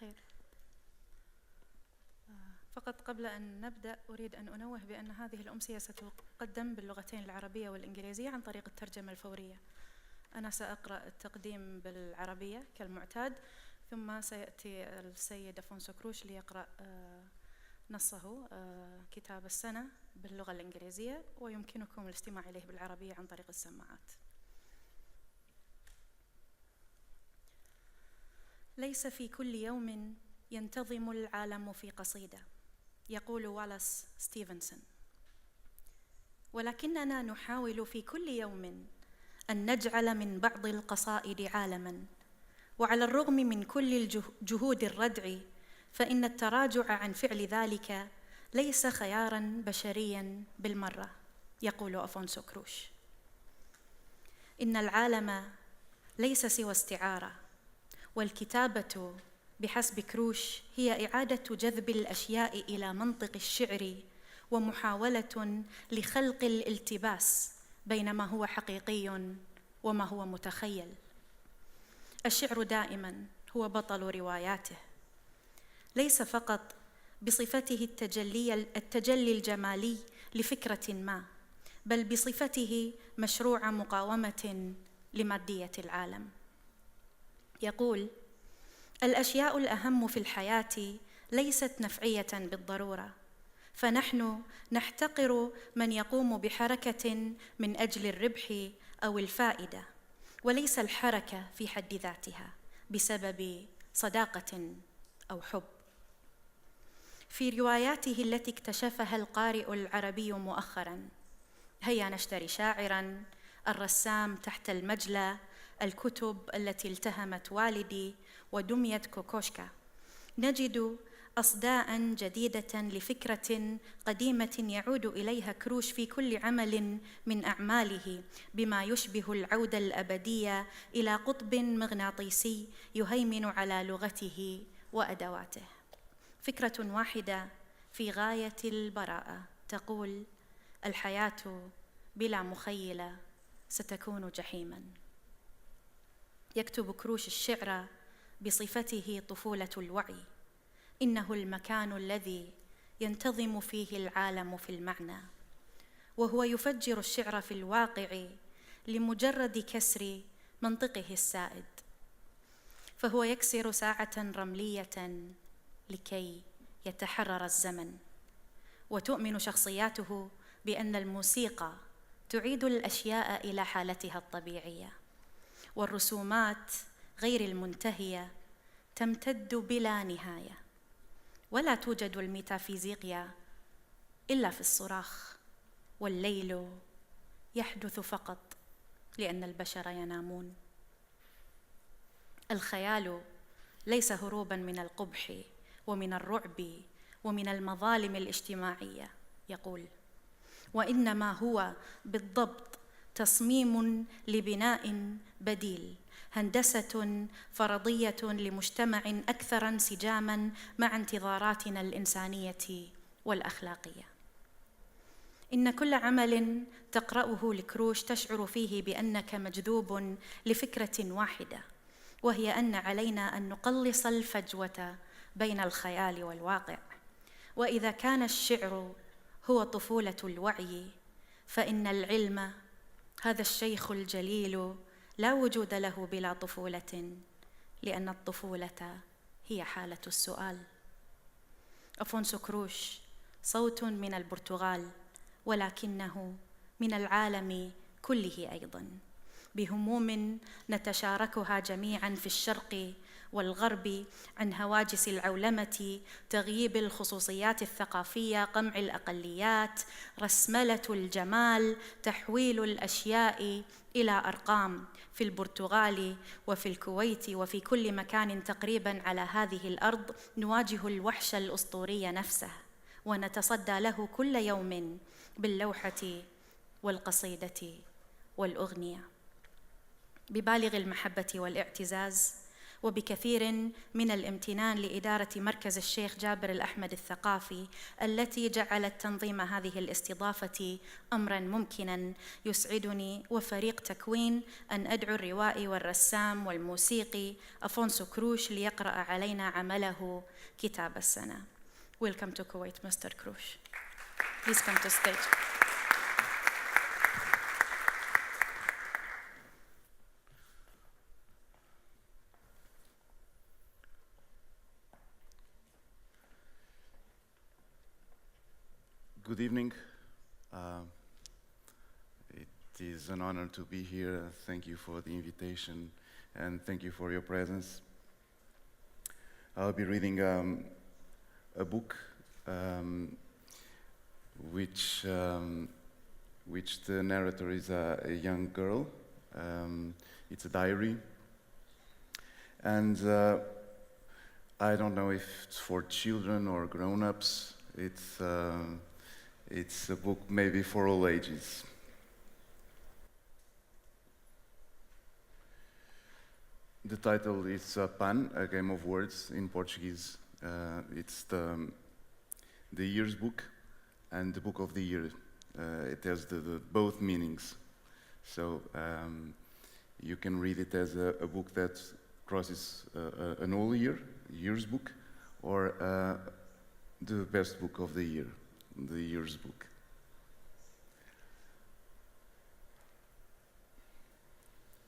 الخير. فقط قبل أن نبدأ أريد أن أنوه بأن هذه الأمسية ستقدم باللغتين العربية والإنجليزية عن طريق الترجمة الفورية. أنا سأقرأ التقديم بالعربية كالمعتاد، ثم سيأتي السيد أفونسو كروش ليقرأ نصه كتاب السنة باللغة الإنجليزية، ويمكنكم الاستماع إليه بالعربية عن طريق السماعات. ليس في كل يوم ينتظم العالم في قصيدة، يقول والاس ستيفنسون، ولكننا نحاول في كل يوم أن نجعل من بعض القصائد عالماً، وعلى الرغم من كل جهود الردع فإن التراجع عن فعل ذلك ليس خياراً بشرياً بالمرة، يقول أفونسو كروش. إن العالم ليس سوى استعارة، والكتابة بحسب كروش هي إعادة جذب الأشياء إلى منطق الشعر، ومحاولة لخلق الالتباس بين ما هو حقيقي وما هو متخيل. الشعر دائما هو بطل رواياته، ليس فقط بصفته التجلي الجمالي لفكرة ما، بل بصفته مشروع مقاومة لمادية العالم. يقول: الأشياء الأهم في الحياة ليست نفعية بالضرورة، فنحن نحتقر من يقوم بحركة من أجل الربح أو الفائدة، وليس الحركة في حد ذاتها بسبب صداقة أو حب. في رواياته التي اكتشفها القارئ العربي مؤخراً، هيا نشتري شاعراً، الرسام تحت المجلى، الكتب التي التهمت والدي، ودمية كوكوشكا، نجد أصداء جديدة لفكرة قديمة يعود إليها كروش في كل عمل من أعماله، بما يشبه العودة الأبدية إلى قطب مغناطيسي يهيمن على لغته وأدواته. فكرة واحدة في غاية البراءة تقول: الحياة بلا مخيلة ستكون جحيماً. يكتب كروش الشعر بصفته طفولة الوعي، إنه المكان الذي ينتظم فيه العالم في المعنى، وهو يفجر الشعر في الواقع لمجرد كسر منطقه السائد، فهو يكسر ساعة رملية لكي يتحرر الزمن. وتؤمن شخصياته بأن الموسيقى تعيد الأشياء إلى حالتها الطبيعية، والرسومات غير المنتهية تمتد بلا نهاية، ولا توجد الميتافيزيقيا إلا في الصراخ، والليل يحدث فقط لأن البشر ينامون. الخيال ليس هروباً من القبح ومن الرعب ومن المظالم الاجتماعية، يقول، وإنما هو بالضبط تصميم لبناء بديل، هندسة فرضية لمجتمع أكثر انسجاماً مع انتظاراتنا الإنسانية والأخلاقية. إن كل عمل تقرأه لكروش تشعر فيه بأنك مجذوب لفكرة واحدة، وهي أن علينا أن نقلص الفجوة بين الخيال والواقع. وإذا كان الشعر هو طفولة الوعي، فإن العلم هذا الشيخ الجليل لا وجود له بلا طفولة، لأن الطفولة هي حالة السؤال. أفونسو كروش صوت من البرتغال، ولكنه من العالم كله أيضاً، بهموم نتشاركها جميعاً في الشرق والغرب، عن هواجس العولمة، تغييب الخصوصيات الثقافية، قمع الأقليات، رسملة الجمال، تحويل الأشياء إلى أرقام. في البرتغال وفي الكويت وفي كل مكان تقريباً على هذه الأرض نواجه الوحش الأسطوري نفسه، ونتصدى له كل يوم باللوحة والقصيدة والأغنية. ببالغ المحبة والاعتزاز وبكثير من الامتنان لإدارة مركز الشيخ جابر الأحمد الثقافي التي جعلت تنظيم هذه الاستضافة أمراً ممكناً. يسعدني وفريق تكوين أن أدعو الروائي والرسام والموسيقي أفونسو كروش ليقرأ علينا عمله كتاب السنة. Welcome to Kuwait, Mr. Kroush. Please come to stage. Good evening. It is an honor to be here. Thank you for the invitation and thank you for your presence. I'll be reading a book which the narrator is a young girl. It's a diary. And I don't know if it's for children or grown-ups. It's a book maybe for all ages. The title is Pan, a game of words in Portuguese. It's the year's book and the book of the year. It has both meanings. So you can read it as a book that crosses an whole year's book, or the best book of the year, the year's book.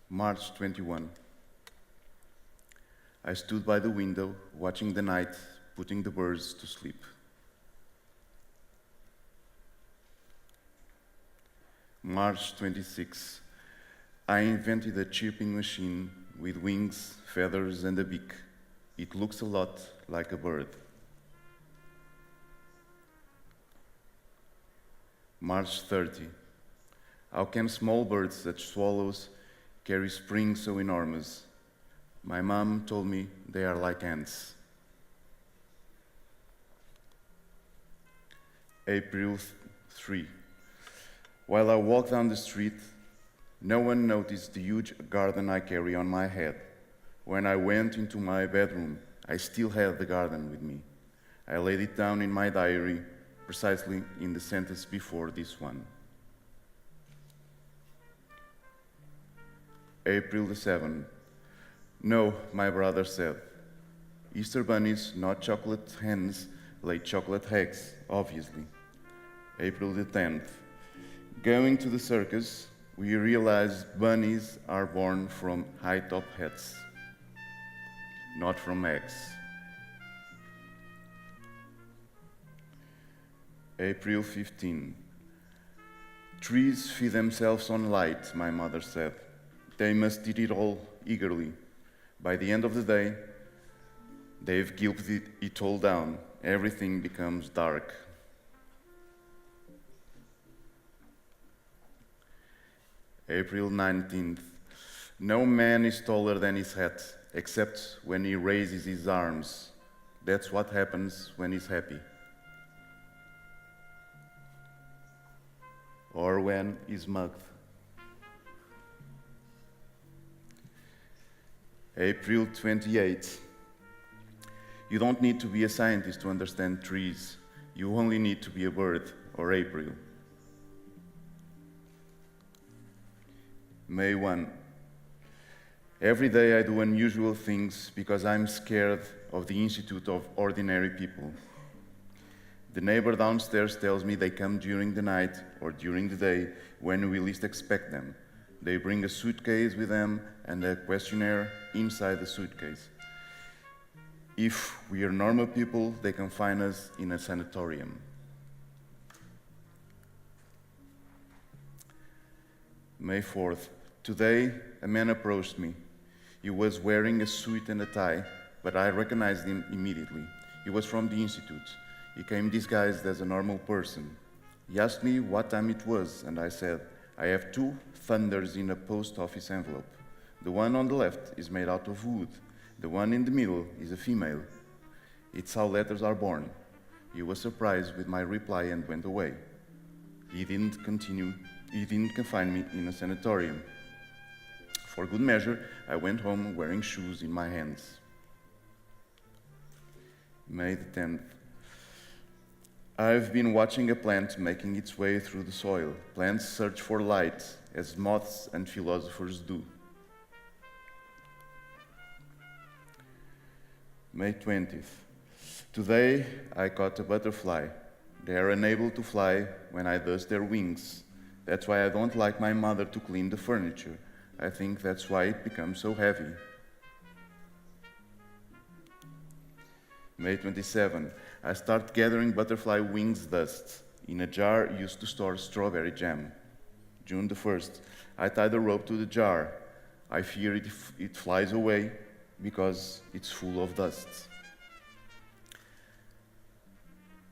March 21. I stood by the window, watching the night, putting the birds to sleep. March 26. I invented a chirping machine with wings, feathers, and a beak. It looks a lot like a bird. March 30. How can small birds such swallows carry springs so enormous? My mom told me they are like ants. April 3. While I walked down the street, no one noticed the huge garden I carry on my head. When I went into my bedroom, I still had the garden with me. I laid it down in my diary, precisely in the sentence before this one. April the 7th. No, my brother said. Easter bunnies, not chocolate hens, lay chocolate eggs, obviously. April the 10th. Going to the circus, we realized bunnies are born from high-top hats, not from eggs. April 15. Trees feed themselves on light, my mother said. They must eat it all eagerly. By the end of the day, they've gulped it all down. Everything becomes dark. April 19th. No man is taller than his hat, except when he raises his arms. That's what happens when he's happy. Or when he's mugged. April 28th. You don't need to be a scientist to understand trees. You only need to be a bird, or April. May 1. Every day I do unusual things because I'm scared of the Institute of Ordinary People. The neighbor downstairs tells me they come during the night or during the day when we least expect them. They bring a suitcase with them and a questionnaire inside the suitcase. If we are normal people, they confine us in a sanatorium. May 4th. Today, a man approached me. He was wearing a suit and a tie, but I recognized him immediately. He was from the Institute. He came disguised as a normal person. He asked me what time it was, and I said, I have 2 thunders in a post office envelope. The one on the left is made out of wood. The one in the middle is a female. It's how letters are born. He was surprised with my reply and went away. He didn't confine me in a sanatorium. For good measure, I went home wearing shoes in my hands. May the 10th. I've been watching a plant making its way through the soil. Plants search for light, as moths and philosophers do. May 20th. Today, I caught a butterfly. They are unable to fly when I dust their wings. That's why I don't like my mother to clean the furniture. I think that's why it becomes so heavy. May 27. I start gathering butterfly wings dust in a jar used to store strawberry jam. June the 1st. I tie the rope to the jar. I fear it flies away because it's full of dust.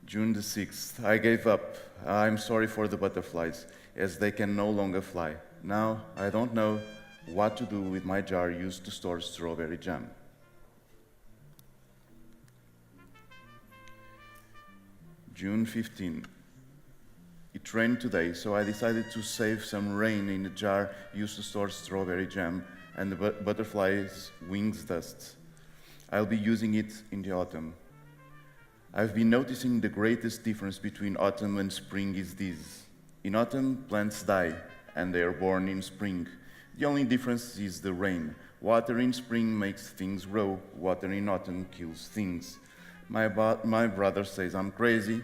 June the 6th. I gave up. I'm sorry for the butterflies, as they can no longer fly. Now I don't know what to do with my jar used to store strawberry jam. June 15. It rained today, so I decided to save some rain in a jar used to store strawberry jam and the butterfly's wings dust. I'll be using it in the autumn. I've been noticing the greatest difference between autumn and spring is this. In autumn, plants die, and they are born in spring. The only difference is the rain. Water in spring makes things grow. Water in autumn kills things. My brother says I'm crazy,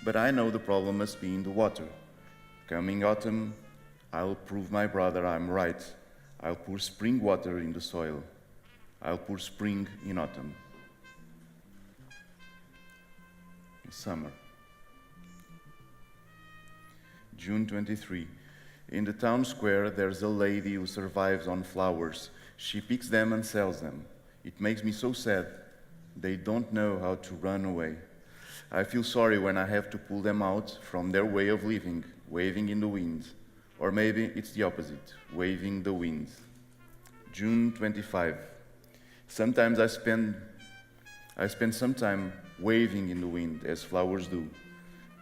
but I know the problem must be in the water. Coming autumn, I'll prove my brother I'm right. I'll pour spring water in the soil. I'll pour spring in autumn. Summer. June 23. In the town square, there's a lady who survives on flowers. She picks them and sells them. It makes me so sad. They don't know how to run away. I feel sorry when I have to pull them out from their way of living, waving in the wind. Or maybe it's the opposite, waving the wind. June 25. Sometimes I spend some time waving in the wind, as flowers do.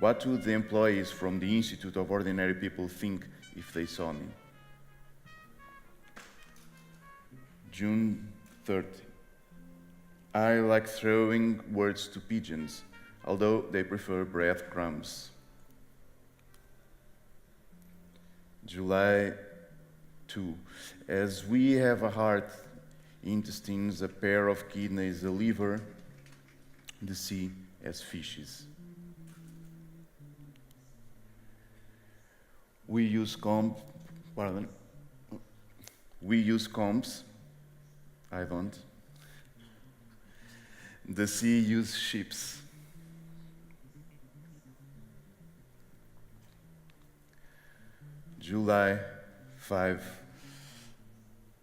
What would the employees from the Institute of Ordinary People think if they saw me? June 30. I like throwing words to pigeons, although they prefer breadcrumbs. July 2. As we have a heart, intestines, a pair of kidneys, a liver, the sea has fishes. We use combs. I don't. The sea uses ships. July 5.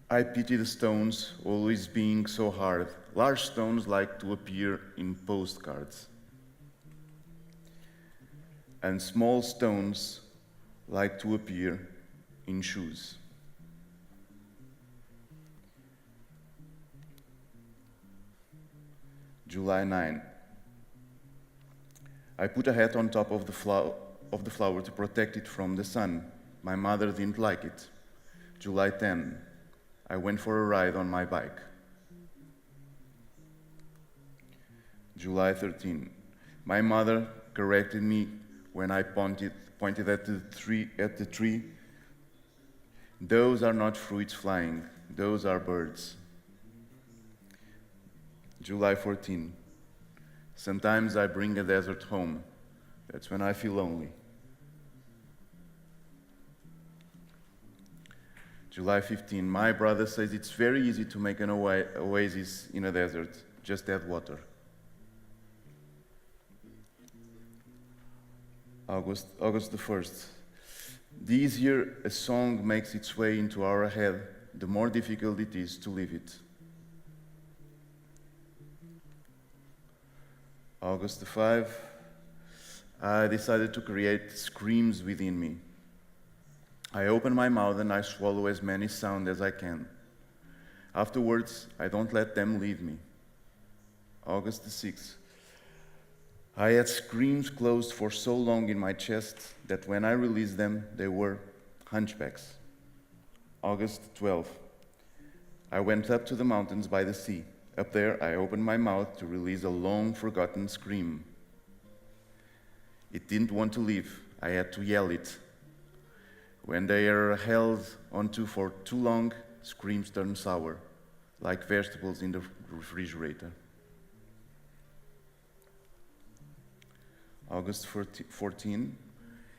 I pity the stones always being so hard. Large stones like to appear in postcards. And small stones like to appear in shoes. July 9. I put a hat on top of the flower to protect it from the sun. My mother didn't like it. July 10. I went for a ride on my bike. July 13. My mother corrected me when I pointed at the tree. Those are not fruits flying, those are birds. July 14. Sometimes I bring a desert home. That's when I feel lonely. July 15. My brother says it's very easy to make an oasis in a desert. Just add water. August the 1st. This year, a song makes its way into our head, the more difficult it is to live it. August the 5th. I decided to create screams within me. I open my mouth and I swallow as many sounds as I can. Afterwards, I don't let them leave me. August the 6th. I had screams closed for so long in my chest that when I released them, they were hunchbacks. August 12th. I went up to the mountains by the sea. Up there, I opened my mouth to release a long-forgotten scream. It didn't want to leave. I had to yell it. When they are held onto for too long, screams turn sour, like vegetables in the refrigerator. August 14.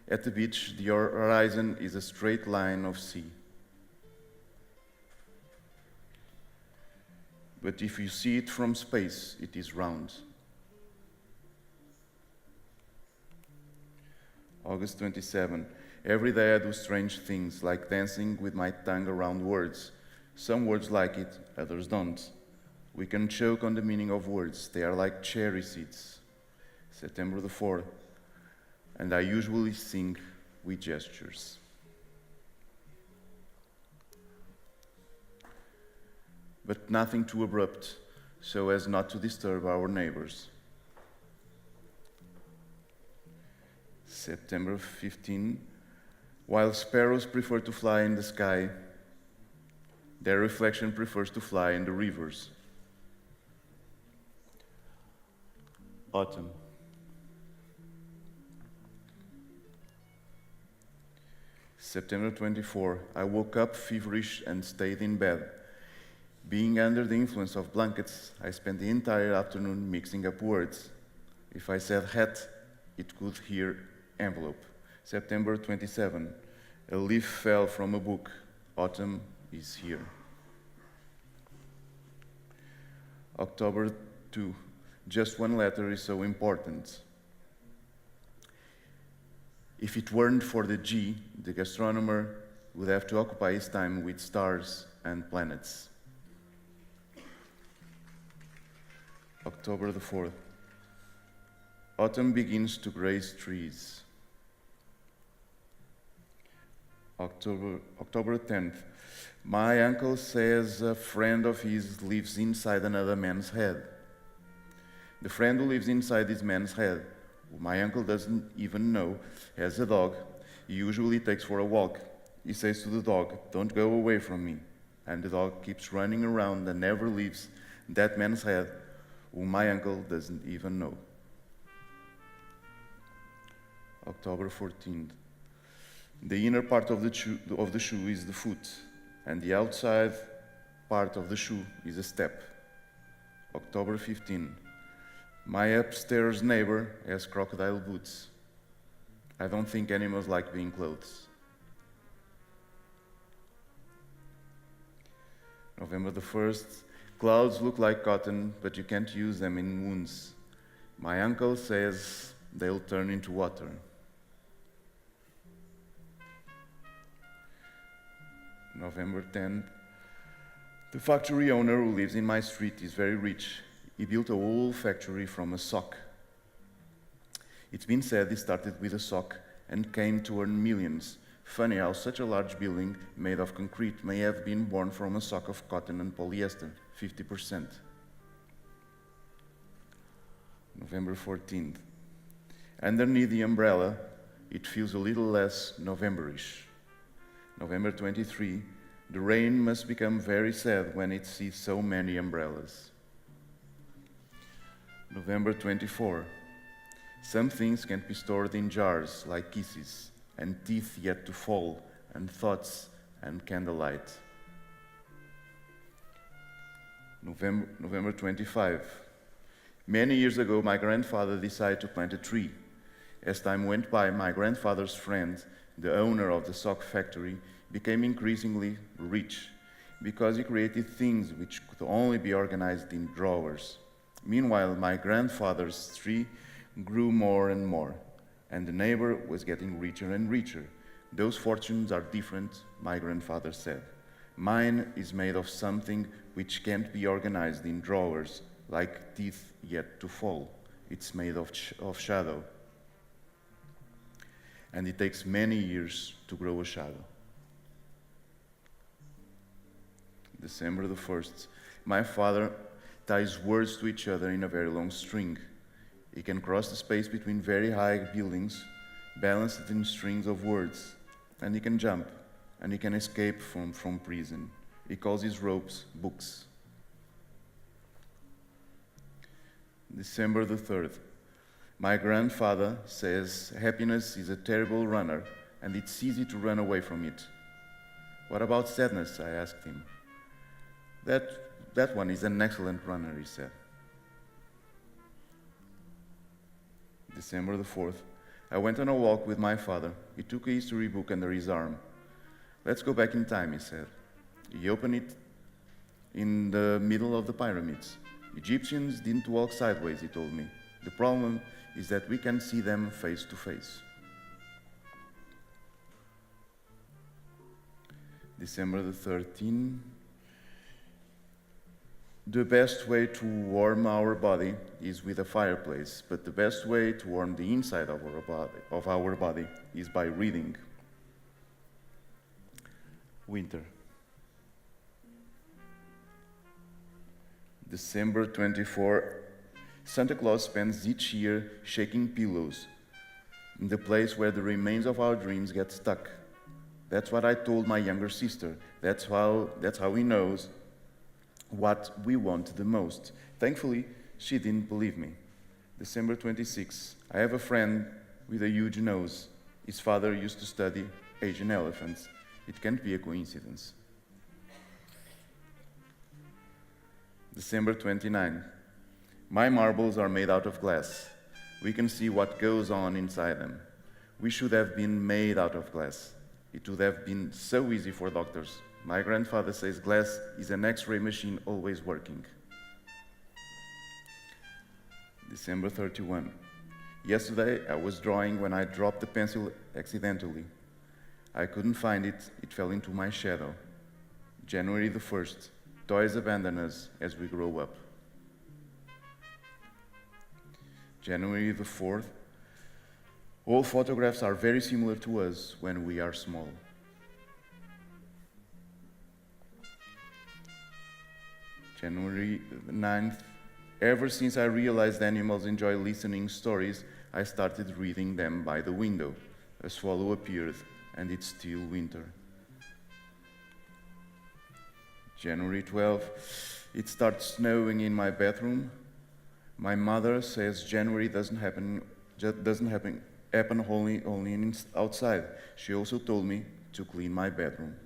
At the beach, the horizon is a straight line of sea. But if you see it from space, it is round. August 27. Every day I do strange things, like dancing with my tongue around words. Some words like it, others don't. We can choke on the meaning of words. They are like cherry seeds. September the 4th. And I usually sing with gestures. But nothing too abrupt, so as not to disturb our neighbors. September 15. While sparrows prefer to fly in the sky, their reflection prefers to fly in the rivers. Autumn. September 24. I woke up feverish and stayed in bed. Being under the influence of blankets, I spent the entire afternoon mixing up words. If I said hat, it could hear envelope. September 27. A leaf fell from a book. Autumn is here. October 2. Just one letter is so important. If it weren't for the G, the astronomer would have to occupy his time with stars and planets. October the 4th. Autumn begins to graze trees. October 10th. My uncle says a friend of his lives inside another man's head. The friend who lives inside this man's head, who my uncle doesn't even know, has a dog he usually takes for a walk. He says to the dog, "Don't go away from me." And the dog keeps running around and never leaves that man's head, who my uncle doesn't even know. October 14th. The inner part of the shoe is the foot, and the outside part of the shoe is a step. October 15. My upstairs neighbor has crocodile boots. I don't think animals like being clothed. November the 1st. Clouds look like cotton, but you can't use them in wounds. My uncle says they'll turn into water. November 10th. The factory owner who lives in my street is very rich. He built a whole factory from a sock. It's been said he started with a sock and came to earn millions. Funny how such a large building made of concrete may have been born from a sock of cotton and polyester, 50%. November 14th. Underneath the umbrella, it feels a little less Novemberish. November 23. The rain must become very sad when it sees so many umbrellas. November 24. Some things can't be stored in jars, like kisses, and teeth yet to fall, and thoughts, and candlelight. November 25. Many years ago, my grandfather decided to plant a tree. As time went by, my grandfather's friend, the owner of the sock factory, became increasingly rich because he created things which could only be organized in drawers. Meanwhile, my grandfather's tree grew more and more, and the neighbor was getting richer and richer. Those fortunes are different, my grandfather said. Mine is made of something which can't be organized in drawers, like teeth yet to fall. It's made of shadow. And it takes many years to grow a shadow. December the 1st. My father ties words to each other in a very long string. He can cross the space between very high buildings, balance it in strings of words, and he can jump, and he can escape from prison. He calls his ropes books. December the 3rd. My grandfather says happiness is a terrible runner and it's easy to run away from it. What about sadness? I asked him. That one is an excellent runner, he said. December the 4th. I went on a walk with my father. He took a history book under his arm. Let's go back in time, he said. He opened it in the middle of the pyramids. Egyptians didn't walk sideways, he told me. The problem is that we can see them face to face. December the 13th. The best way to warm our body is with a fireplace, but the best way to warm the inside of our body is by reading. Winter. December 24. Santa Claus spends each year shaking pillows in the place where the remains of our dreams get stuck. That's what I told my younger sister. That's how he knows what we want the most. Thankfully, she didn't believe me. December 26. I have a friend with a huge nose. His father used to study Asian elephants. It can't be a coincidence. December 29. My marbles are made out of glass. We can see what goes on inside them. We should have been made out of glass. It would have been so easy for doctors. My grandfather says glass is an X-ray machine always working. December 31. Yesterday I was drawing when I dropped the pencil accidentally. I couldn't find it, it fell into my shadow. January the 1st. Toys abandon us as we grow up. January the 4th. All photographs are very similar to us when we are small. January the 9th. Ever since I realized animals enjoy listening stories, I started reading them by the window. A swallow appeared, and it's still winter. January 12th. It starts snowing in my bedroom. My mother says January doesn't happen only outside. She also told me to clean my bedroom.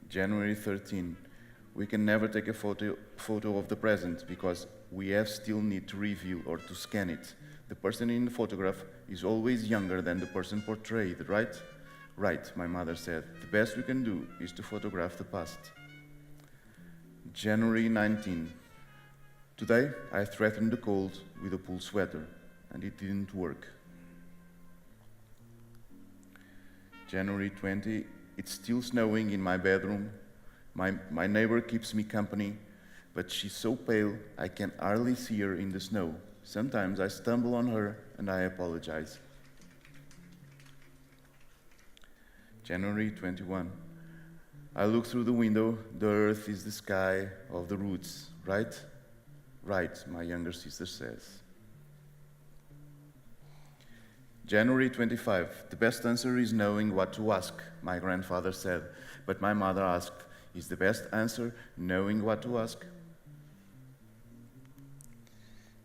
January 13. We can never take a photo of the present because we still need to review or to scan it. The person in the photograph is always younger than the person portrayed, right? Right, my mother said. The best we can do is to photograph the past. January 19. Today, I threatened the cold with a wool sweater, and it didn't work. January 20. It's still snowing in my bedroom. My neighbor keeps me company, but she's so pale I can hardly see her in the snow. Sometimes I stumble on her and I apologize. January 21. I look through the window. The earth is the sky of the roots, right? Right, my younger sister says. January 25. The best answer is knowing what to ask, my grandfather said. But my mother asked, is the best answer knowing what to ask?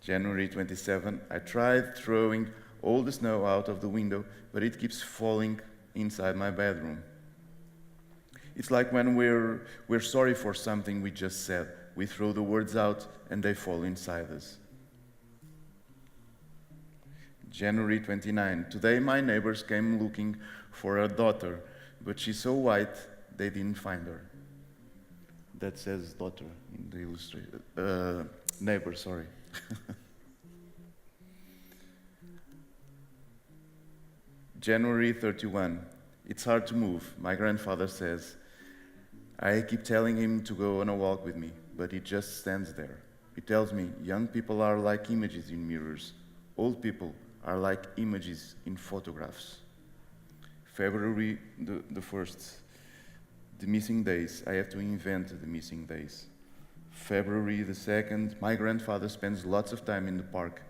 January 27. I tried throwing all the snow out of the window, but it keeps falling inside my bedroom. It's like when we're sorry for something we just said. We throw the words out and they fall inside us. January 29. Today my neighbors came looking for a daughter, but she's so white they didn't find her. That says daughter in the illustration. Neighbor, sorry. January 31. It's hard to move, my grandfather says. I keep telling him to go on a walk with me, but he just stands there. He tells me young people are like images in mirrors. Old people are like images in photographs. February the 1st. The missing days. I have to invent the missing days. February the 2nd. My grandfather spends lots of time in the park.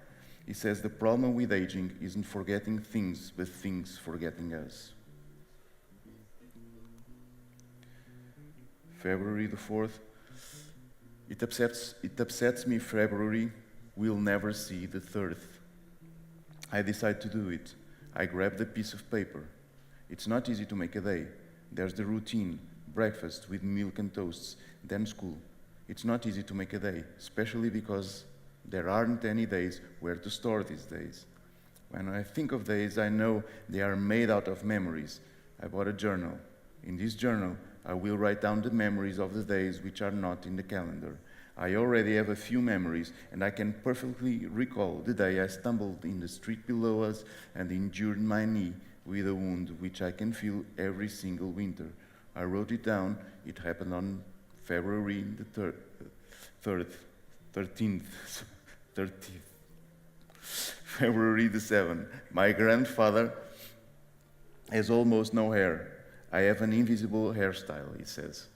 He says the problem with aging isn't forgetting things, but things forgetting us. February the 4th. It upsets me February will never see the 3rd. I decide to do it. I grab the piece of paper. It's not easy to make a day. There's the routine, breakfast with milk and toasts, then school. It's not easy to make a day, especially because there aren't any days where to store these days. When I think of days, I know they are made out of memories. I bought a journal. In this journal, I will write down the memories of the days which are not in the calendar. I already have a few memories, and I can perfectly recall the day I stumbled in the street below us and injured my knee with a wound which I can feel every single winter. I wrote it down. It happened on February the 13th. February the 7th. My grandfather has almost no hair. I have an invisible hairstyle, he says.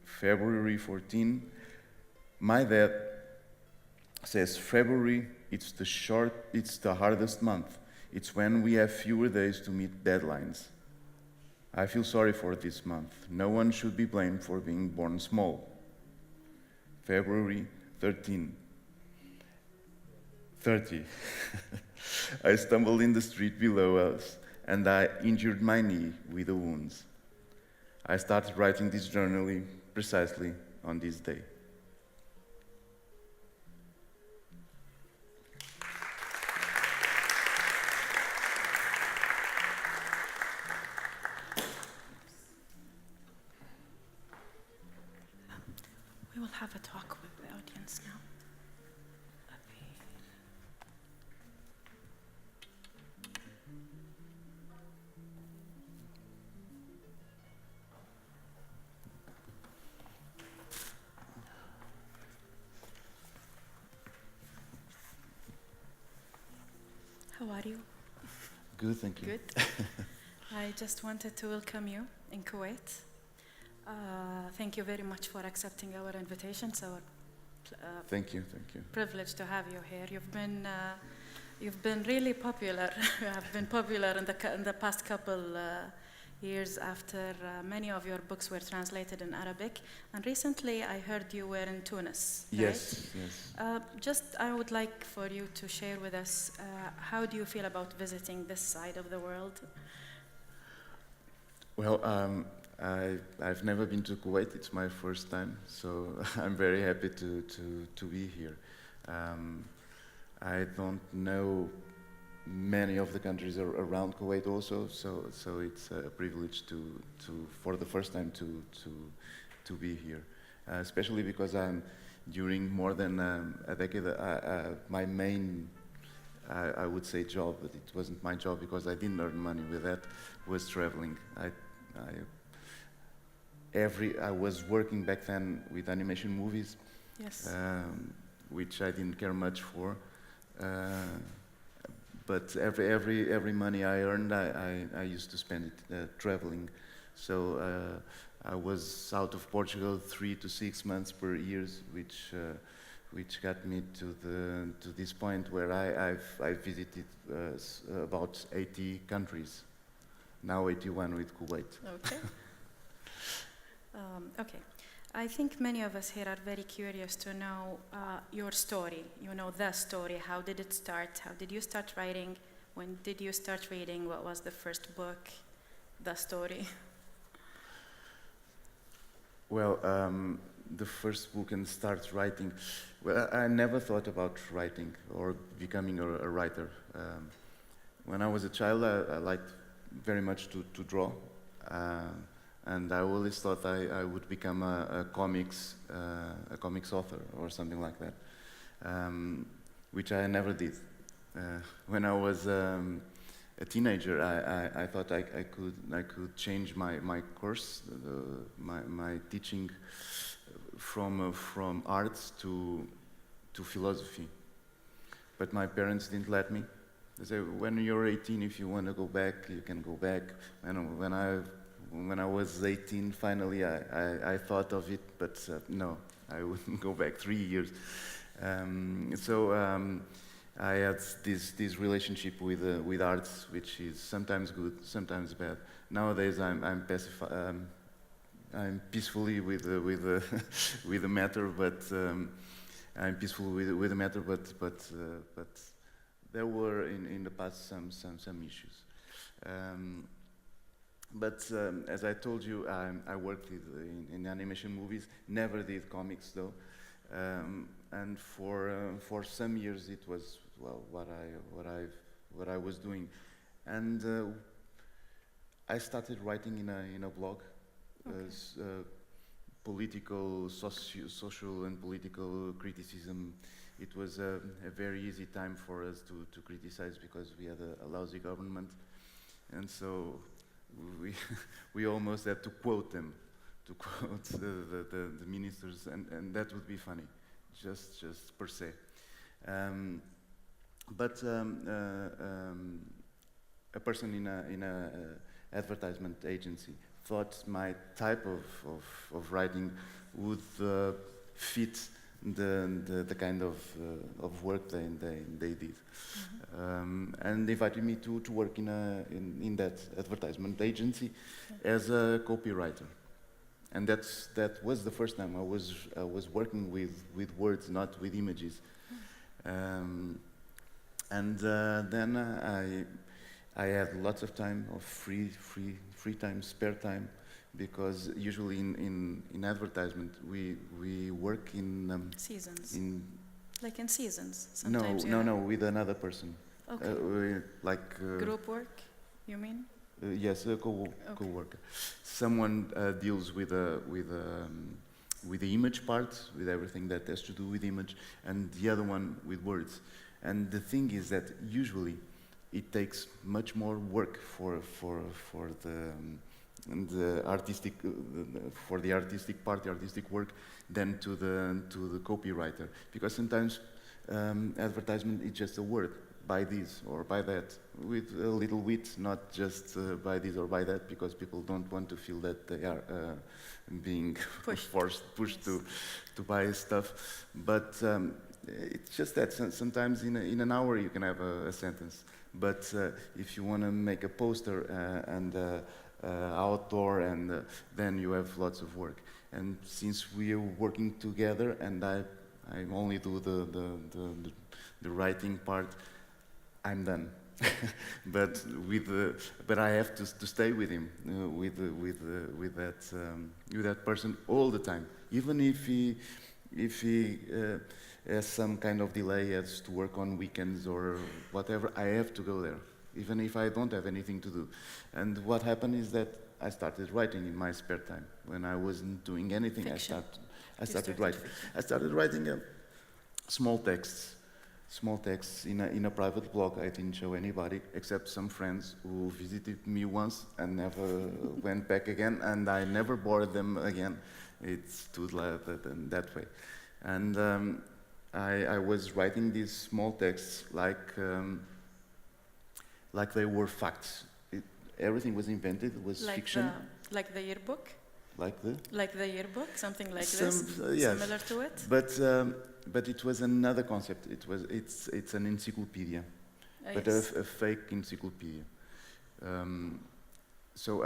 February 14, my dad says February, it's the hardest month. It's when we have fewer days to meet deadlines. I feel sorry for this month. No one should be blamed for being born small. February 30. I stumbled in the street below us and I injured my knee with the wounds. I started writing this journal precisely on this day. We will have a talk with the audience now. How are you? Good, thank you. Good. I just wanted to welcome you in Kuwait. Thank you very much for accepting our invitation. It's our Thank you. privilege to have you here. You've been really popular. You have been popular in the past couple years after many of your books were translated in Arabic. And recently I heard you were in Tunis, right? Yes. I would like for you to share with us, how do you feel about visiting this side of the world? Well, I've never been to Kuwait. It's my first time, so I'm very happy to be here. I don't know many of the countries around Kuwait also, so it's a privilege for the first time to be here, especially because during more than a decade, my main, I would say job, but it wasn't my job because I didn't earn money with that, was traveling. I was working back then with animation movies, Yes. Which I didn't care much for. But every money I earned, I used to spend it traveling. So I was out of Portugal 3 to 6 months per year, which got me to this point where I've visited about 80 countries. Now 81 with Kuwait. Okay. Okay. I think many of us here are very curious to know your story. You know, the story. How did it start? How did you start writing? When did you start reading? What was the first book? The story. Well, the first book and start writing. Well, I never thought about writing or becoming a writer. When I was a child, I liked very much to draw. And I always thought I would become a comics author or something like that, which I never did. When I was a teenager, I thought I could change my course, my teaching from arts to philosophy. But my parents didn't let me. They said, when you're 18, if you want to go back, you can go back. And when I was 18, finally, I thought of it, but no, I wouldn't go back 3 years. I had this relationship with arts, which is sometimes good, sometimes bad. Nowadays, I'm peacefully with with the matter, but I'm peaceful with the matter. But there were in the past some issues. But as I told you, I worked in animation movies. Never did comics though. And for some years it was what I was doing, and I started writing in a blog, political, social and political criticism. It was a very easy time for us to criticize because we had a lousy government, and so we almost had to quote them. To quote the ministers, and that would be funny, just per se. But a person in a advertisement agency thought my type of writing would fit the kind of work they did, and invited me to work in that advertisement agency as a copywriter. And that was the first time I was working with words, not with images. And then I had lots of time of free time, spare time, because usually in advertisement we work in seasons. Like in seasons. Sometimes no, with another person. Okay. Like group work, you mean? Yes, a co-worker. Someone deals with the image part, with everything that has to do with image, and the other one with words. And the thing is that usually it takes much more work for the artistic part, the artistic work, than to the copywriter, because sometimes advertisement is just a word. By this or by that, with a little wit, not just by this or by that, because people don't want to feel that they are being pushed to buy stuff. But it's just that sometimes in an hour you can have a sentence. But if you want to make a poster and outdoor, and then you have lots of work. And since we are working together, and I only do the writing part, I'm done. but I have to stay with him, with that person all the time, even if he has some kind of delay, has to work on weekends or whatever. I have to go there, even if I don't have anything to do. And what happened is that I started writing in my spare time when I wasn't doing anything. Fiction. I started writing. I started writing small texts in a private blog. I didn't show anybody except some friends who visited me once and never went back again, and I never bored them again. It stood like that way. And I was writing these small texts like they were facts. Everything was invented, it was like fiction. Like the yearbook? Like the yearbook, something like this, yes. Similar to it? But it was another concept. It's an encyclopedia, but yes. a fake encyclopedia. So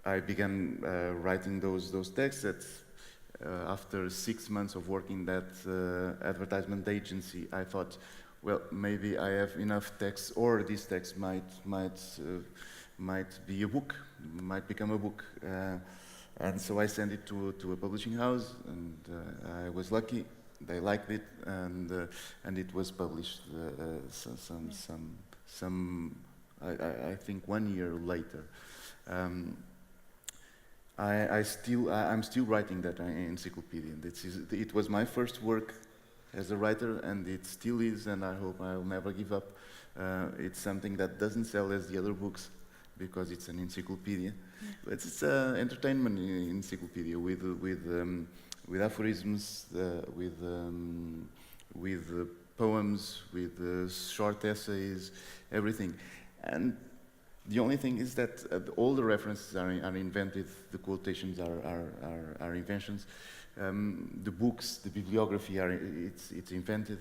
I began writing those texts. After 6 months of working that advertisement agency, I thought, well, maybe I have enough text, or this text might be a book, might become a book. And so I sent it to a publishing house, and I was lucky. They liked it, and it was published. I think 1 year later. I'm still writing that encyclopedia. It was my first work as a writer, and it still is, and I hope I'll never give up. It's something that doesn't sell as the other books, because it's an encyclopedia. But it's an entertainment encyclopedia with aphorisms, with poems, with short essays, everything. And the only thing is that all the references are invented, the quotations are inventions. The books, the bibliography, it's invented.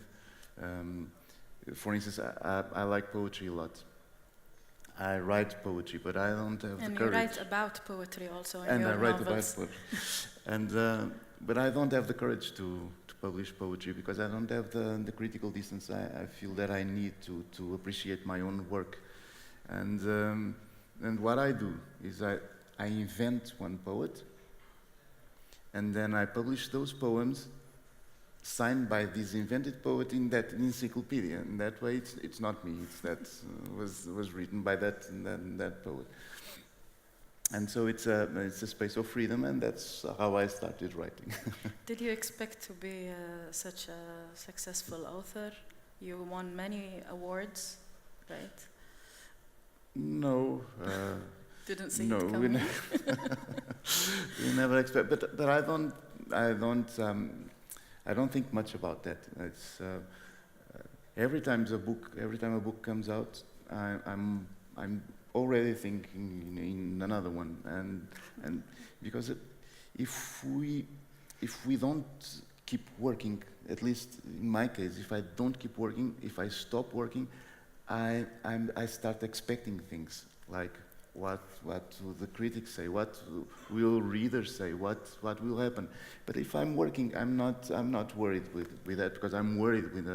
For instance, I like poetry a lot. I write poetry, but I don't have the courage. And you write about poetry also in and your I write novels. about poetry. But I don't have the courage to publish poetry because I don't have the critical distance I feel that I need to appreciate my own work. And what I do is I invent one poet, and then I publish those poems signed by this invented poet in that encyclopedia. And that way it's not me, it's that was written by that poet. And so it's a space of freedom, and that's how I started writing. Did you expect to be such a successful author? You won many awards, right? No. Didn't see no, it coming. We never expect. But I don't think much about that. It's every time a book comes out, I'm already thinking in another one, and because if we don't keep working, at least in my case, if I don't keep working, if I stop working, I start expecting things like what will the critics say, what will readers say, what will happen. But if I'm working, I'm not worried with that, because I'm worried with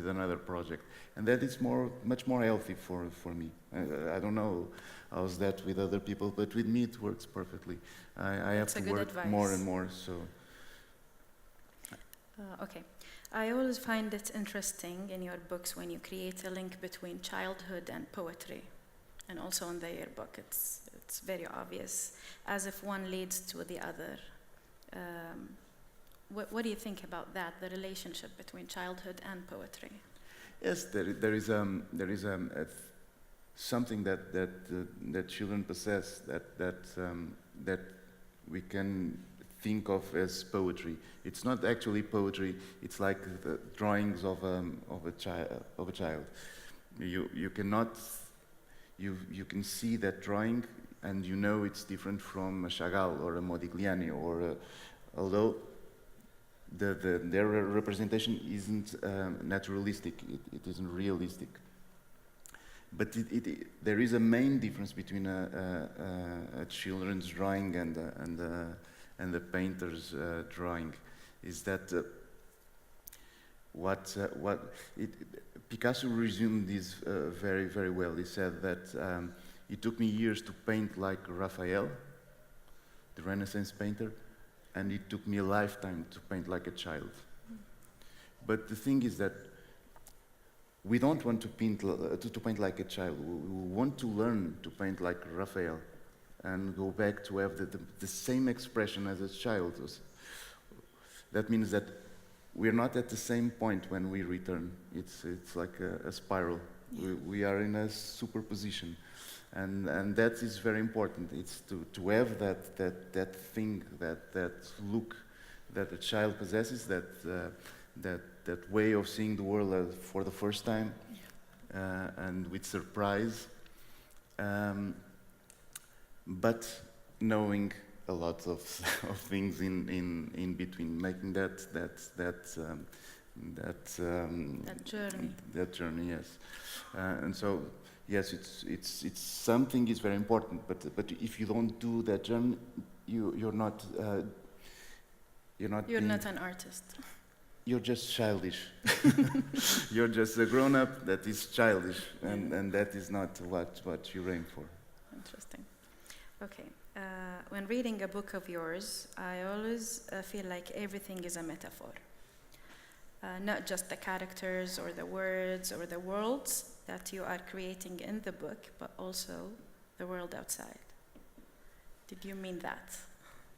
another project, and that is much more healthy for me. I don't know how's that with other people, but with me it works perfectly. I have to work advice. more and more. So. Okay. I always find it interesting in your books when you create a link between childhood and poetry. And also in the yearbook, it's very obvious, as if one leads to the other. What do you think about that, the relationship between childhood and poetry? Yes, there is something that children possess that we can think of as poetry. It's not actually poetry. It's like the drawings of a child. You cannot. You can see that drawing, and you know it's different from a Chagall or a Modigliani, although their representation isn't naturalistic, it isn't realistic. But there is a main difference between a children's drawing and a painter's drawing, is that Picasso resumed this very, very well. He said that it took me years to paint like Raphael, the Renaissance painter, and it took me a lifetime to paint like a child. But the thing is that we don't want to paint like a child. We want to learn to paint like Raphael and go back to have the same expression as a child. That means that we're not at the same point when we return. It's like a spiral. We are in a superposition, and that is very important. It's to have that thing, that look that a child possesses, that way of seeing the world for the first time, and with surprise, but knowing a lot of things in between, making that journey. That journey, yes. And so, yes, it's something is very important. But if you don't do that journey, you're not an artist. You're just childish. You're just a grown-up that is childish, and that is not what you aim for. Interesting. Okay. When reading a book of yours, I always feel like everything is a metaphor. Not just the characters or the words or the worlds that you are creating in the book, but also the world outside. Did you mean that?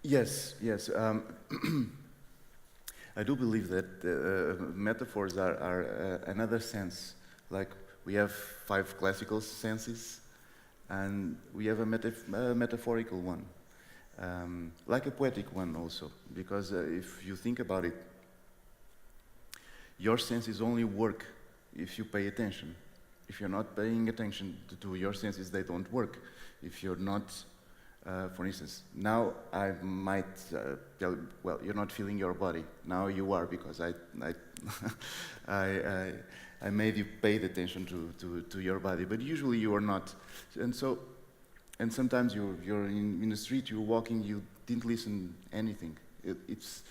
Yes. I do believe that metaphors are another sense. Like we have 5 classical senses, and we have a metaphorical one, like a poetic one also. Because if you think about it, your senses only work if you pay attention. If you're not paying attention to your senses, they don't work. If you're not For instance, now I might tell, well, you're not feeling your body. Now you are, because I made you pay attention to your body, but usually you are not. And sometimes you're in the street, you're walking, you didn't listen anything. It's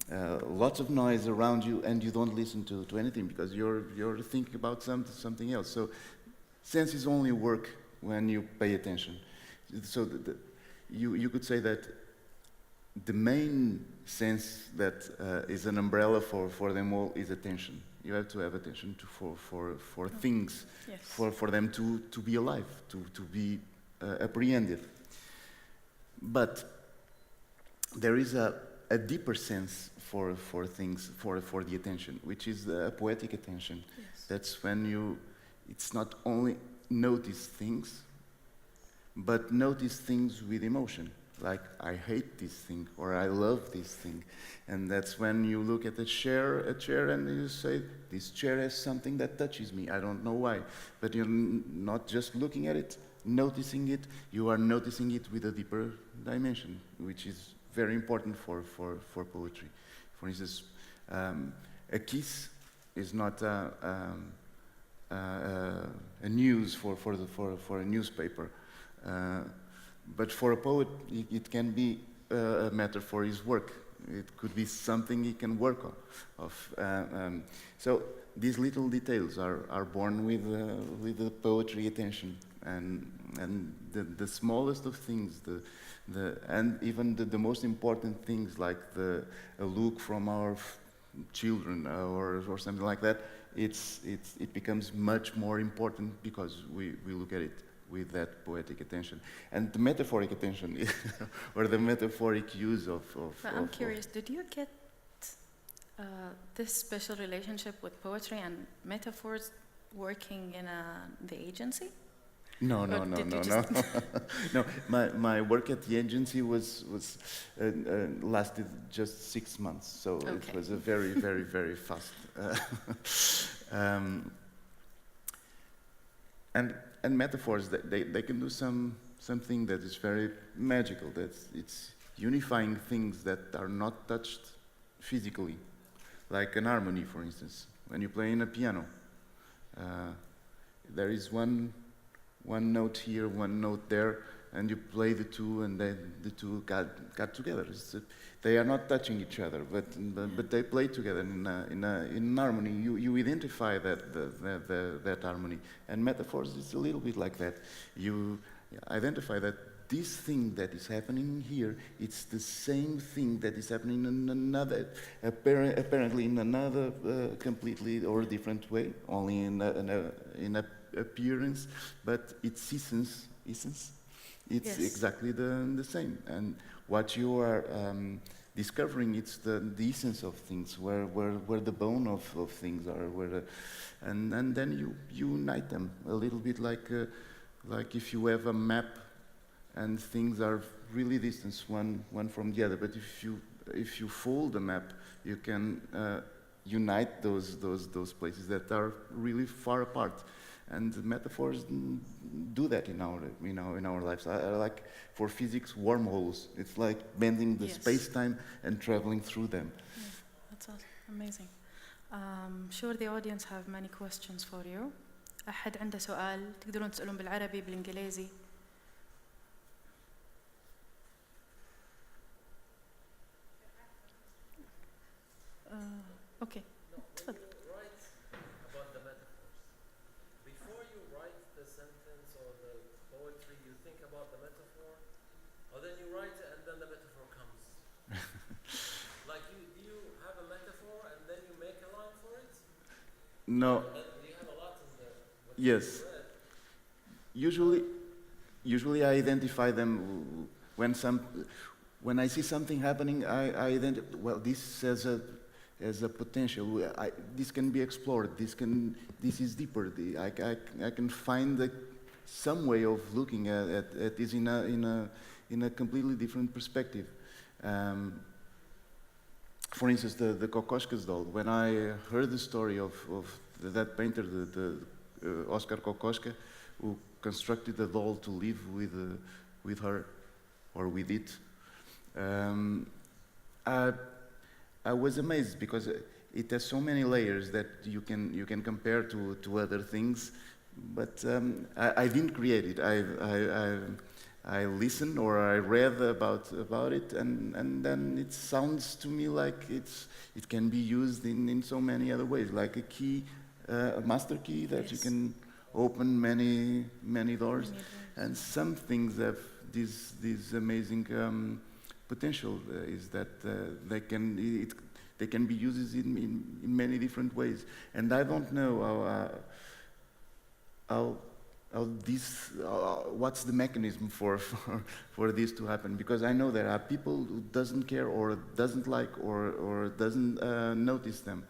lots of noise around you, and you don't listen to anything because you're thinking about something else. So senses only work when you pay attention. So you could say that the main sense that is an umbrella for them all is attention. You have to have attention for things, Yes. for them to be alive, to be apprehended. But there is a deeper sense for things, for the attention, which is the poetic attention. Yes. That's when it's not only notice things, but notice things with emotion. Like, I hate this thing, or I love this thing. And that's when you look at a chair, and you say, this chair has something that touches me. I don't know why. But you're not just looking at it, noticing it, you are noticing it with a deeper dimension, which is very important for poetry. For instance, a kiss is not a news for a newspaper. But for a poet, it can be a matter for his work. It could be something he can work on. So these little details are born with the poetry attention, and the smallest of things, and even the most important things, like a look from our children or something like that. It becomes much more important because we look at it with that poetic attention. And the metaphoric attention, or the metaphoric use of... I'm curious, did you get this special relationship with poetry and metaphors working in the agency? No. No, my work at the agency lasted just 6 months, so Okay. It was a very, very, very fast... And metaphors, they can do something that is very magical. It's unifying things that are not touched physically, like an harmony, for instance. When you play in a piano, there is one note here, one note there, and you play the two, and then the two got together. They are not touching each other, but they play together in harmony. You identify that harmony. And metaphors is a little bit like that. You identify that this thing that is happening here, it's the same thing that is happening in another, apparently in another completely or different way, only in appearance, but its essence, it's Yes. exactly the same. And what you are discovering, it's the essence of things, where the bone of things are, and then you unite them a little bit like if you have a map and things are really distant one from the other. But if you fold the map, you can unite those places that are really far apart. And metaphors do that in our lives. I like, for physics, wormholes. It's like bending the Yes. space-time and traveling through them. Yeah, that's awesome. Amazing. Sure, the audience have many questions for you. أحد عنده سؤال تقدرون تسألون بالعربي بالإنجليزي. Okay. تفضل. Write about the metaphors. Before you write the sentence or the poetry, you think about the metaphor, or then you write it and then the metaphor comes. Like, do you have a metaphor and then you make a line for it? No. Do you have a lot in the what Yes. you read? Usually I identify them when I see something happening. I identify, well, this as a potential. This can be explored. This is deeper. I can find some way of looking at this in a completely different perspective. For instance, the Koukoshka's doll. When I heard the story of that painter, the Oscar Koukoshka, who constructed a doll to live with her or with it. I was amazed because it has so many layers that you can compare to other things, but I didn't create it. I listened or I read about it, and then it sounds to me like it can be used in so many other ways, like a key, a master key that you can open many doors, and some things have this amazing potential is that they can be used in many different ways, and I don't know how this what's the mechanism for this to happen, because I know there are people who doesn't care or doesn't like or doesn't notice them.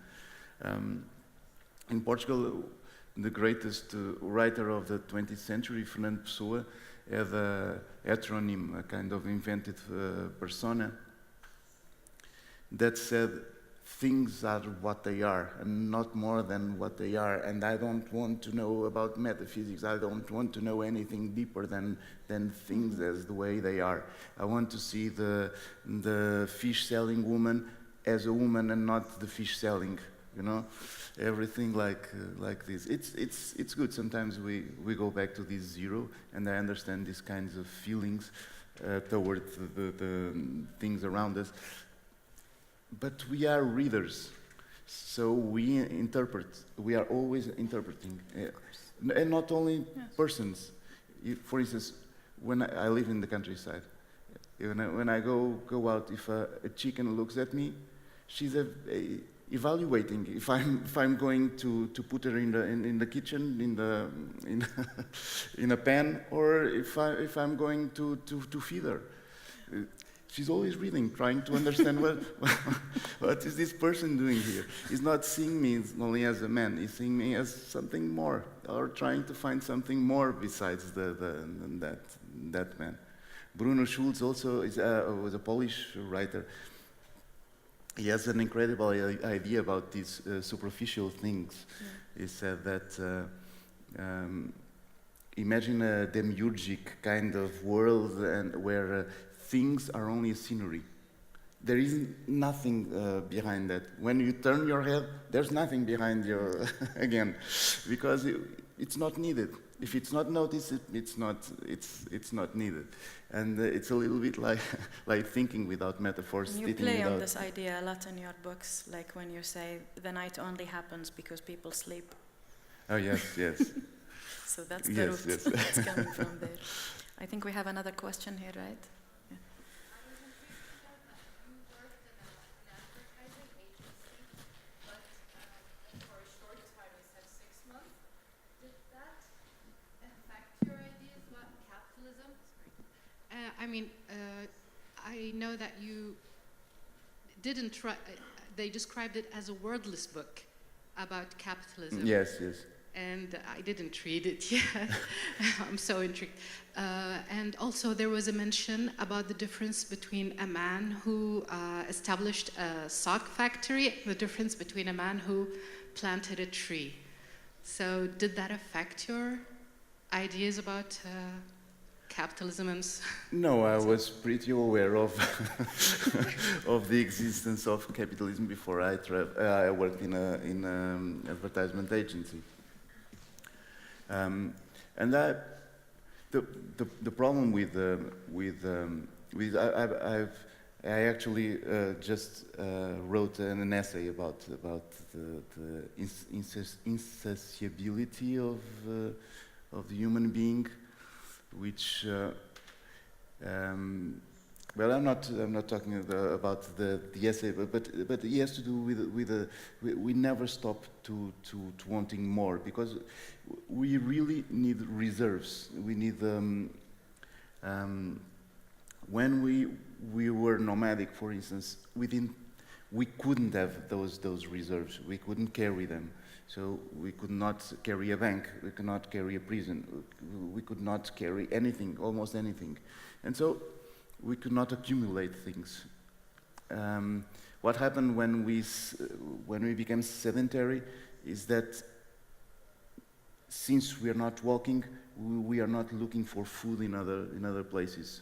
In Portugal, the greatest writer of the 20th century, Fernando Pessoa, had a heteronym, a kind of invented persona that said, things are what they are and not more than what they are, and I don't want to know about metaphysics. I don't want to know anything deeper than things as the way they are. I want to see the fish-selling woman as a woman and not the fish selling, you know? Everything like this. It's good. Sometimes we go back to this zero, and I understand these kinds of feelings towards the things around us. But we are readers, so we interpret. We are always interpreting, and not only persons. For instance, when I live in the countryside, when I go out, if a chicken looks at me, she's evaluating if I'm going to put her in the kitchen in a pan, or if I'm going to feed her. She's always reading, trying to understand what is this person doing here. He's not seeing me only as a man. He's seeing me as something more, or trying to find something more besides that man. Bruno Schulz also was a Polish writer. He has an incredible idea about these superficial things. He said that imagine a demiurgic kind of world and where things are only a scenery. There is nothing behind that. When you turn your head, there's nothing behind your again, because it's not needed. If it's not noticed, it's not needed. And it's a little bit like thinking without metaphors. You play on this idea a lot in your books, like when you say the night only happens because people sleep. Oh yes. So that's the root. Yes. It's coming from there. I think we have another question here, right? I know that you didn't try, they described it as a wordless book about capitalism. Yes. And I didn't read it yet. I'm so intrigued. And also there was a mention about the difference between a man who established a sock factory, the difference between a man who planted a tree. So did that affect your ideas about capitalism? No, I was pretty aware of of the existence of capitalism before I worked in an advertisement agency. And the problem with I actually just wrote an essay about the insatiability of the human being, which well, I'm not talking about the essay, but it has to do with we never stop to wanting more, because we really need reserves. We need when we were nomadic, for instance, we couldn't have those reserves. We couldn't carry them. So we could not carry a bank, we could not carry a prison, we could not carry anything, almost anything. And so we could not accumulate things. What happened when we became sedentary is that since we are not walking, we are not looking for food in other places.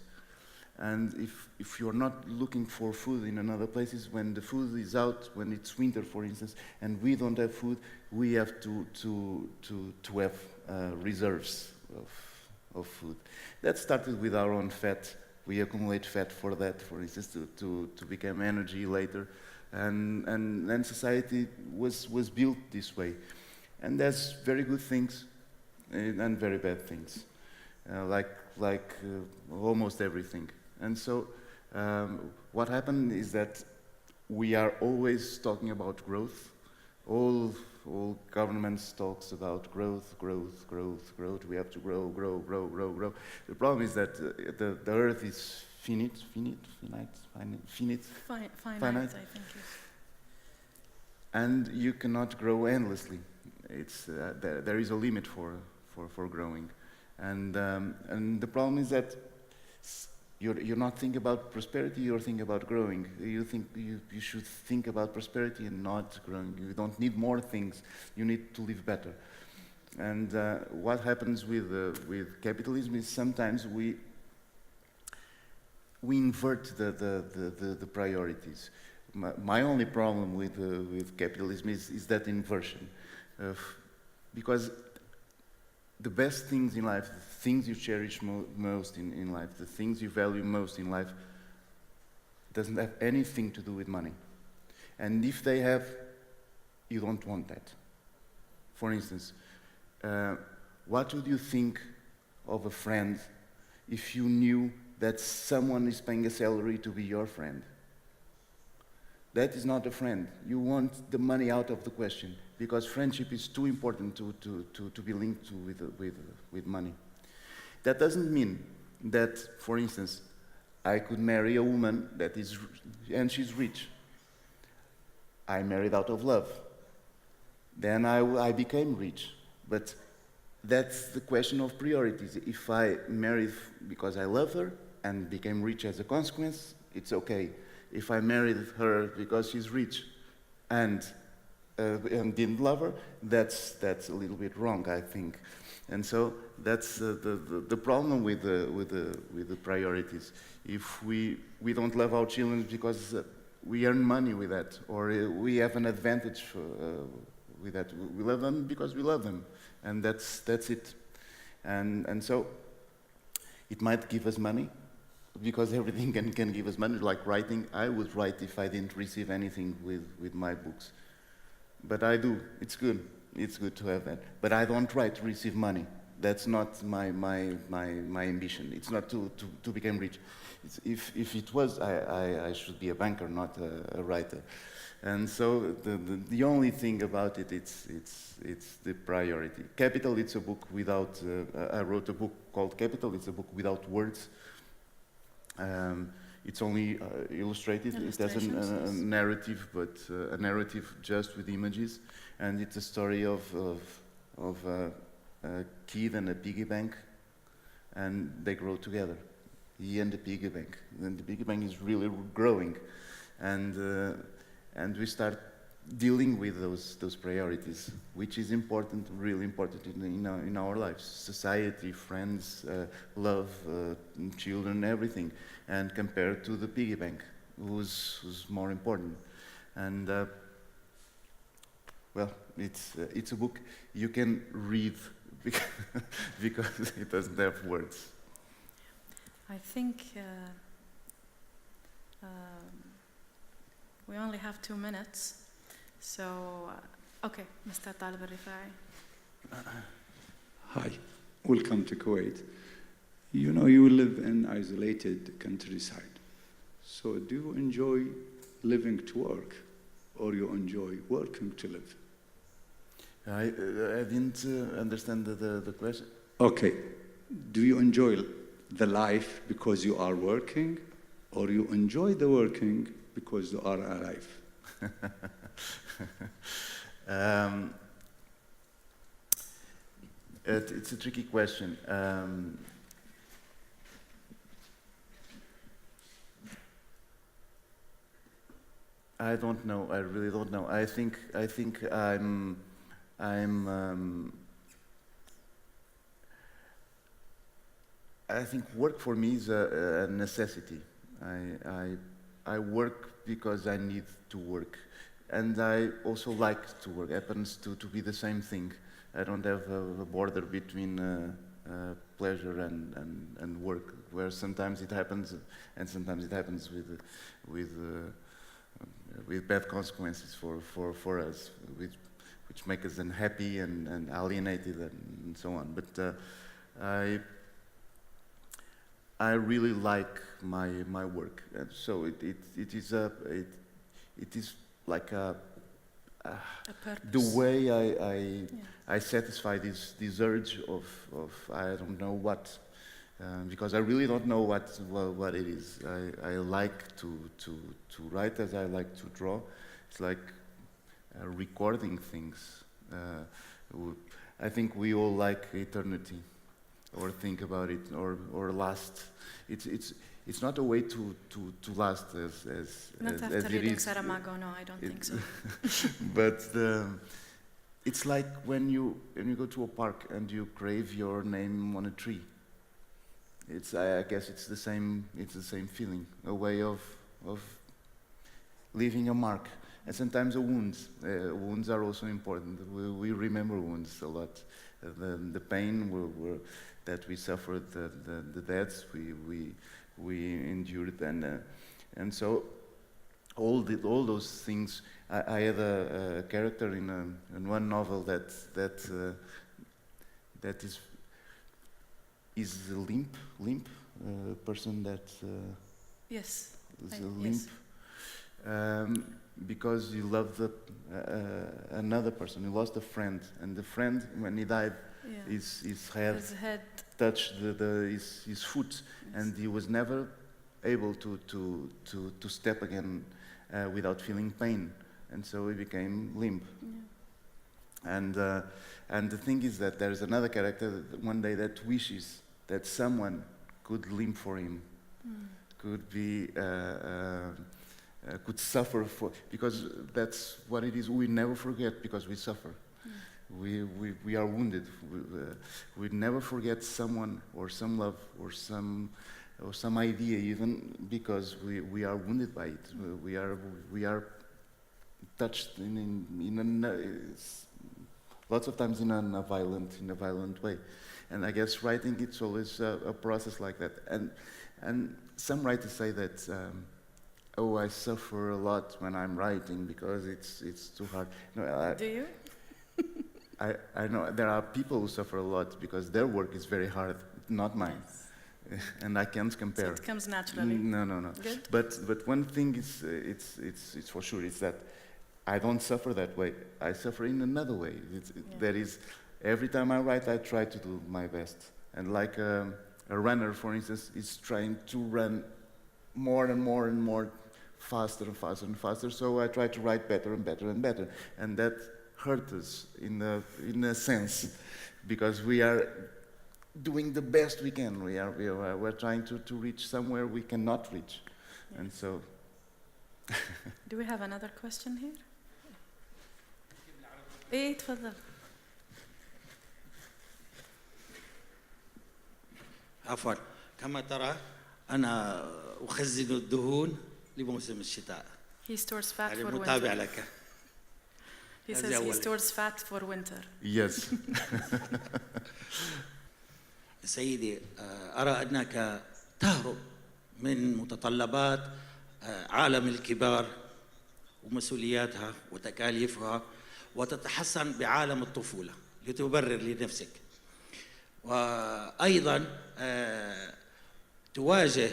And if you're not looking for food in other places, when the food is out, when it's winter, for instance, and we don't have food, we have to have reserves of food. That started with our own fat. We accumulate fat for that, for instance, to become energy later. And then society was built this way. And there's very good things and very bad things, like almost everything. And so what happened is that we are always talking about growth. All governments talks about growth. We have to grow. The problem is that the earth is finite, I think. And you cannot grow endlessly. It's there is a limit for growing, and the problem is that you're not thinking about prosperity. You're thinking about growing. You think you should think about prosperity and not growing. You don't need more things. You need to live better. And what happens with capitalism is sometimes we invert the priorities. My only problem with capitalism is that inversion, because the best things in life, the things you cherish most in life, the things you value most in life, doesn't have anything to do with money. And if they have, you don't want that. For instance, what would you think of a friend if you knew that someone is paying a salary to be your friend? That is not a friend. You want the money out of the question, because friendship is too important to be linked to with money. That doesn't mean that, for instance, I could marry a woman and she's rich. I married out of love. Then I became rich. But that's the question of priorities. If I married because I love her and became rich as a consequence, it's okay. If I married her because she's rich and didn't love her, that's a little bit wrong, I think. And so that's the problem with the priorities. If we don't love our children because we earn money with that, or we have an advantage with that, we love them because we love them, and that's it. And so it might give us money, because everything can give us money, like writing. I would write if I didn't receive anything with my books. But I do. It's good. It's good to have that. But I don't write to receive money. That's not my ambition. It's not to become rich. If it was, I should be a banker, not a writer. And so the only thing about it's the priority. Capital, it's a book without, I wrote a book called Capital. It's a book without words. It's only illustrated. It has a narrative, but a narrative just with images. And it's a story of a kid and a piggy bank, and they grow together. He and the piggy bank. And the piggy bank is really growing, and we start dealing with those priorities, which is important, really important in our lives. Society, friends, love, children, everything. And compared to the piggy bank, who's more important. And well, it's a book you can read because it doesn't have words. I think we only have 2 minutes. So, okay, Mr. Talib al-Rifai. Hi, welcome to Kuwait. You know, you live in isolated countryside. So do you enjoy living to work, or you enjoy working to live? I didn't understand the question. Okay, do you enjoy the life because you are working, or you enjoy the working because you are alive? It's a tricky question. I don't know. I really don't know. I think I think work for me is a necessity. I work because I need to work. And I also like to work. It happens to be the same thing. I don't have a border between pleasure and work, where sometimes it happens and sometimes it happens with bad consequences for us, which make us unhappy and alienated and so on. But I really like my work, and so it is like a the way I satisfy this urge of I don't know what, because I really don't know what it is. I like to write as I like to draw. It's like recording things. I think we all like eternity, or think about it, or last. It's not a way to last as Not as after it reading is. Saramago, no, I don't think so. But it's like when you go to a park and you crave your name on a tree. I guess it's the same feeling, a way of leaving a mark. And sometimes wounds are also important. We remember wounds a lot. The pain that we suffered, the deaths we endured, and so all those things. I had a character in one novel that is a limp person that Yes. is a limp. Yes. Because he loved another person. He lost a friend, and the friend, when he died, Yeah. his head His head. touched his foot, and he was never able to step again without feeling pain, and so he became limp. Yeah. And the thing is that there's another character that one day that wishes that someone could limp for him, could be. Could suffer for, because that's what it is. We never forget because we suffer. We are wounded. We never forget someone or some love or some idea, even because we are wounded by it. We are touched lots of times in a violent way. And I guess writing, it's always a process like that. And some writers say that. Oh, I suffer a lot when I'm writing because it's too hard. No, Do you? I know there are people who suffer a lot because their work is very hard, not mine, and I can't compare. So it comes naturally. No. Good. But one thing is, it's for sure, it's that I don't suffer that way. I suffer in another way. That is, every time I write, I try to do my best. And like a runner, for instance, is trying to run more and more and more, faster and faster and faster, so I try to write better and better and better, and that hurts us in a sense, because we are doing the best we can. We're trying to reach somewhere we cannot reach, and so. Do we have another question here? إيه تفضل. عفوا، كما ترى أنا أخزن الدهون لموسم الشتاء. He stores fat يعني for متابع winter. لك. He says he stores fat for winter. Yes. سيدي، أرى أنك تهرب من متطلبات عالم الكبار ومسؤولياتها وتكاليفها، وتتحسن بعالم الطفولة لتبرر لنفسك، وأيضا تواجه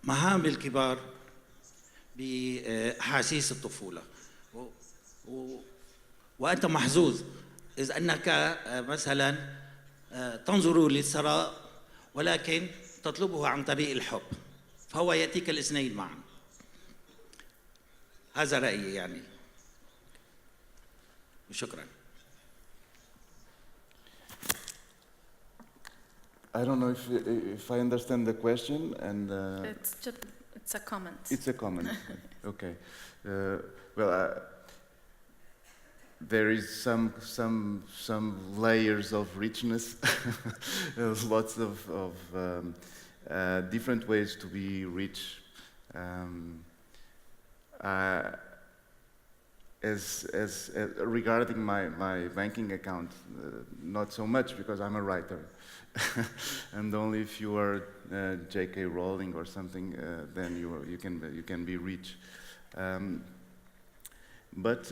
مهام الكبار بأحاسيس الطفولة، وأنت محظوظ إذ أنك مثلا تنظر للثراء ولكن تطلبه عن طريق الحب، فهو يأتيك الاثنين معا. هذا رأيي يعني، وشكرا. I don't know if I understand the question, and It's a comment. it's a comment. Okay. Well, there is some layers of richness. There's lots of different ways to be rich. Regarding my banking account, not so much because I'm a writer, and only if you are J.K. Rowling or something, then you can be rich. But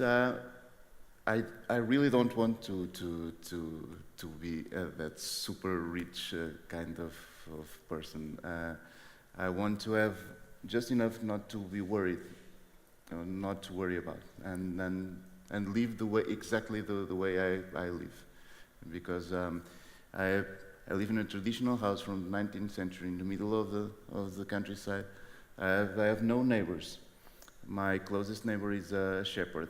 I really don't want to be that super rich kind of person. I want to have just enough not to be worried, not to worry about, and live exactly the way I live, because I live in a traditional house from the 19th century in the middle of the countryside. I have no neighbors. My closest neighbor is a shepherd.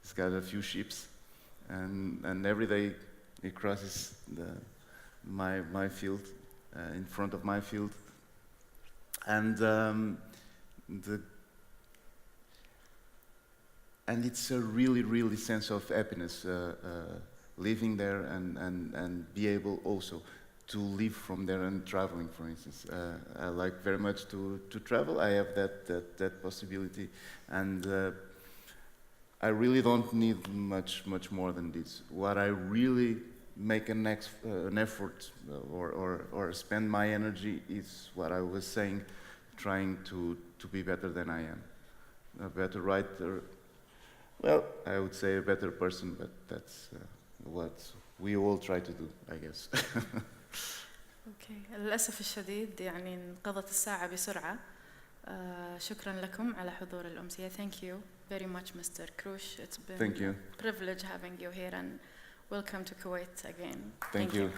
He's got a few sheep, and every day he crosses my field, in front of my field, and it's a really sense of happiness living there and be able also to live from there and traveling, for instance. I like very much to travel. I have that possibility, and I really don't need much more than this. What I really make an effort or spend my energy is what I was saying, trying to be better than I am, a better writer. Well, I would say a better person, but that's what we all try to do, I guess. اوكي، للأسف الشديد يعني انقضت الساعة بسرعة. شكرا لكم على حضور الأمسية. Thank you very much, Mr. Krush. It's been a privilege having you here, and welcome to Kuwait again. Thank you.